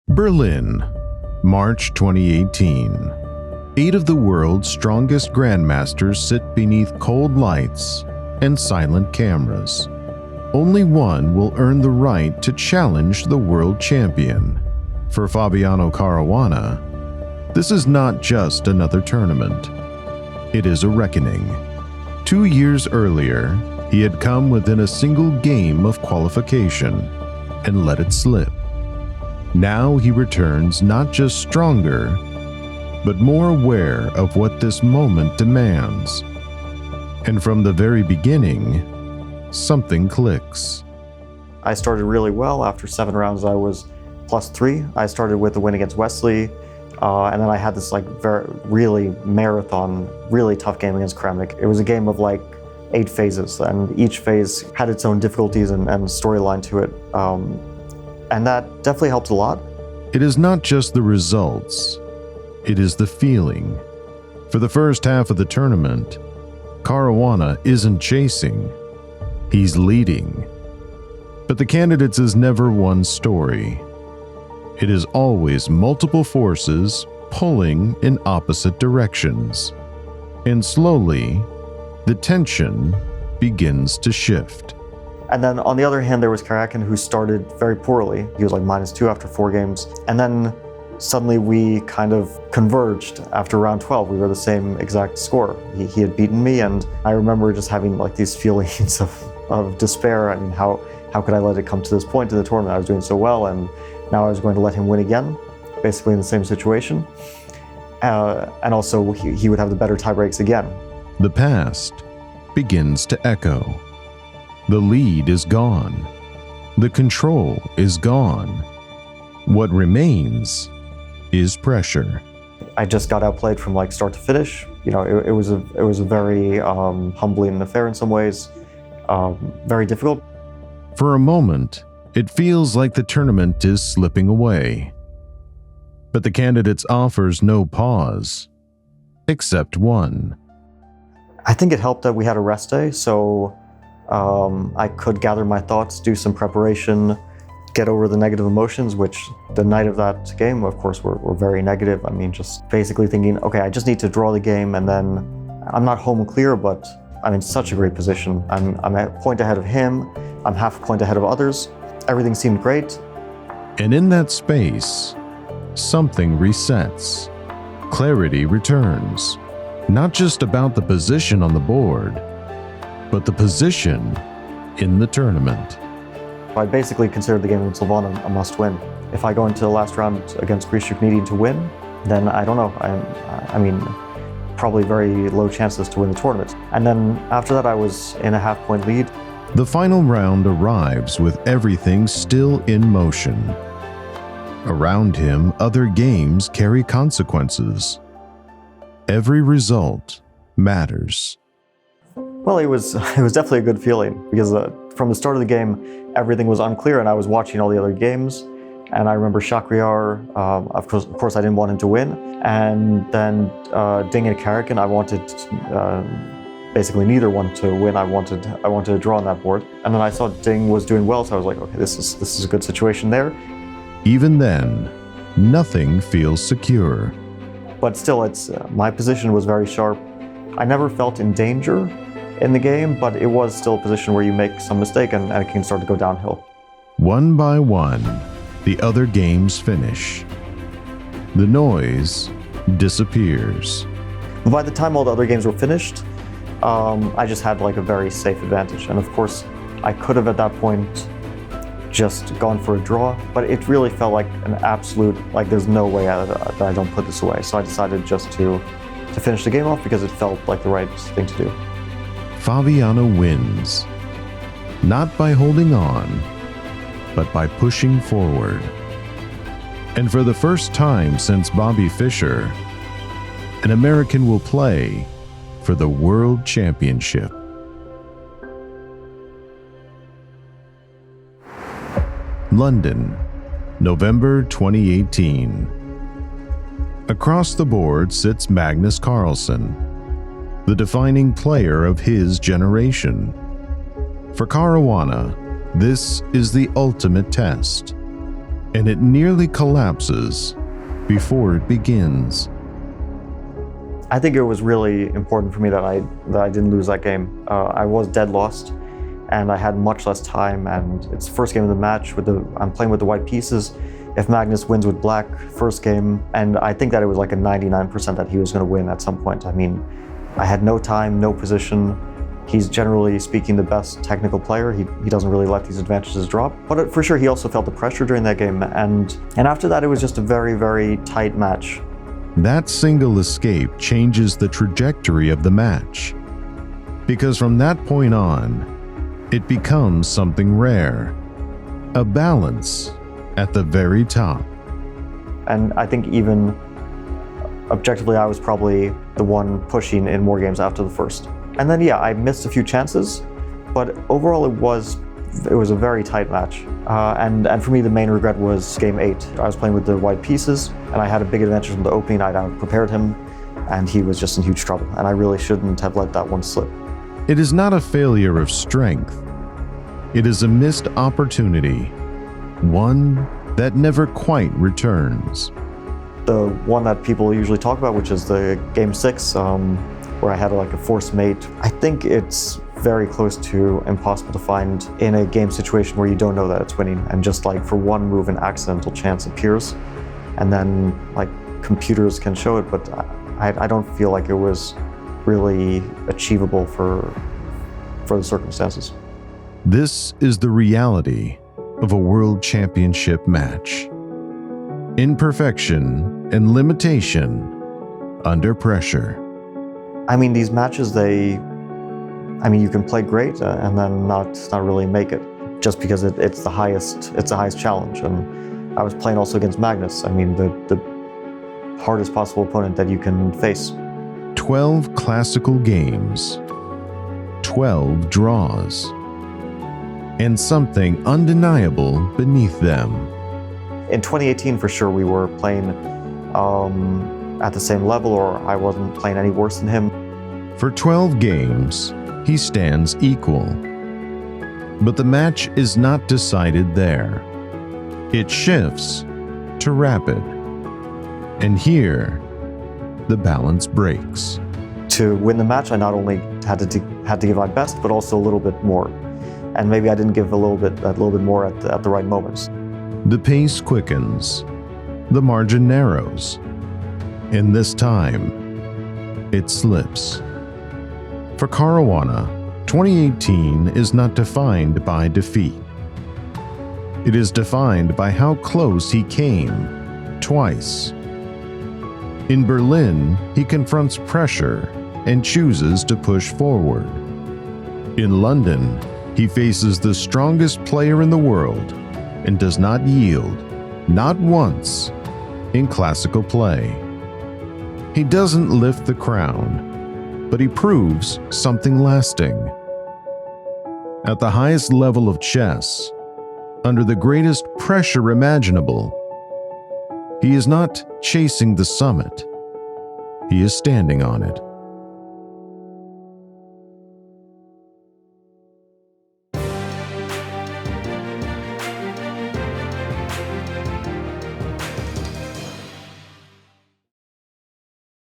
Berlin, March 2018. 8 of the world's strongest grandmasters sit beneath cold lights and silent cameras. Only one will earn the right to challenge the world champion. For Fabiano Caruana, this is not just another tournament. It is a reckoning. 2 years earlier, he had come within a single game of qualification and let it slip. Now he returns not just stronger, but more aware of what this moment demands. And from the very beginning, something clicks. I started really well. After 7 rounds, I was +3. I started with a win against Wesley, and then I had this really marathon, really tough game against Kramnik. It was a game of 8 phases, and each phase had its own difficulties and storyline to it. And that definitely helped a lot. It is not just the results, it is the feeling. For the first half of the tournament, Caruana isn't chasing, he's leading. But the candidates is never one story. It is always multiple forces pulling in opposite directions. And slowly, the tension begins to shift. And then on the other hand, there was Karakin, who started very poorly. He was -2 after 4 games. And then suddenly we kind of converged after round 12. We were the same exact score. He had beaten me, and I remember just having these feelings of despair. I mean, how could I let it come to this point in the tournament? I was doing so well, and now I was going to let him win again, basically in the same situation. And also, he would have the better tie breaks again. The past begins to echo. The lead is gone. The control is gone. What remains is pressure. I just got outplayed from start to finish. It was a very humbling affair in some ways, very difficult. For a moment, it feels like the tournament is slipping away. But the candidates offers no pause, except one. I think it helped that we had a rest day, so I could gather my thoughts, do some preparation, get over the negative emotions, which the night of that game, of course, were very negative. I mean, just basically thinking, okay, I just need to draw the game, and then I'm not home clear, but I'm in such a great position. I'm a point ahead of him, I'm half a point ahead of others. Everything seemed great. And in that space, something resets. Clarity returns. Not just about the position on the board, but the position in the tournament. I basically considered the game against Silvana a must-win. If I go into the last round against Grishuk needing to win, then I don't know. I mean, probably very low chances to win the tournament. And then after that, I was in a half-point lead. The final round arrives with everything still in motion. Around him, other games carry consequences. Every result matters. Well, it was definitely a good feeling, because from the start of the game, everything was unclear, and I was watching all the other games. And I remember Shakhriyar, of course I didn't want him to win. And then Ding and Karakin, I wanted basically neither one to win. I wanted a draw on that board. And then I saw Ding was doing well, so I was like, okay, this is a good situation there. Even then, nothing feels secure. But still, my position was very sharp. I never felt in danger in the game, but it was still a position where you make some mistake and it can start to go downhill. One by one, the other games finish. The noise disappears. By the time all the other games were finished, I just had a very safe advantage. And of course, I could have at that point just gone for a draw, but it really felt like an absolute, there's no way that I don't put this away. So I decided just to finish the game off because it felt like the right thing to do. Fabiano wins, not by holding on, but by pushing forward. And for the first time since Bobby Fischer, an American will play for the World Championship. London, November 2018. Across the board sits Magnus Carlsen, the defining player of his generation. For Caruana, this is the ultimate test. and it nearly collapses before it begins. I think it was really important for me that I didn't lose that game. I was dead lost, and I had much less time, and it's the first game of the match. I'm playing with the white pieces. If Magnus wins with black first game, and I think that it was like a 99% that he was going to win at some point. I mean, I had no time, no position. He's generally speaking the best technical player. He doesn't really let these advantages drop. But for sure, he also felt the pressure during that game. And after that, it was just a very, very tight match. That single escape changes the trajectory of the match, because from that point on, it becomes something rare, a balance at the very top. And I think even objectively, I was probably the one pushing in more games after the first. And then, yeah, I missed a few chances, but overall it was a very tight match. And for me, the main regret was game 8. I was playing with the white pieces, and I had a big advantage from the opening. I'd prepared him, and he was just in huge trouble. And I really shouldn't have let that one slip. It is not a failure of strength. It is a missed opportunity, one that never quite returns. The one that people usually talk about, which is the game 6, where I had like a forced mate. I think it's very close to impossible to find in a game situation where you don't know that it's winning, and just like for one move an accidental chance appears, and then like computers can show it, but I don't feel like it was really achievable for the circumstances. This is the reality of a world championship match. Imperfection and limitation under pressure. I mean, these matches, you can play great and then not really make it, just because it's the highest challenge. And I was playing also against Magnus. I mean, the hardest possible opponent that you can face. 12 classical games, 12 draws, and something undeniable beneath them. In 2018, for sure, we were playing at the same level, or I wasn't playing any worse than him. For 12 games, he stands equal. But the match is not decided there. It shifts to rapid. And here, the balance breaks. To win the match, I not only had to give my best, but also a little bit more. And maybe I didn't give a little bit more at the right moments. The pace quickens, the margin narrows, and this time, it slips. For Caruana, 2018 is not defined by defeat. It is defined by how close he came, twice. In Berlin, he confronts pressure and chooses to push forward. In London, he faces the strongest player in the world and does not yield, not once, in classical play. He doesn't lift the crown, but he proves something lasting. At the highest level of chess, under the greatest pressure imaginable, he is not chasing the summit, he is standing on it.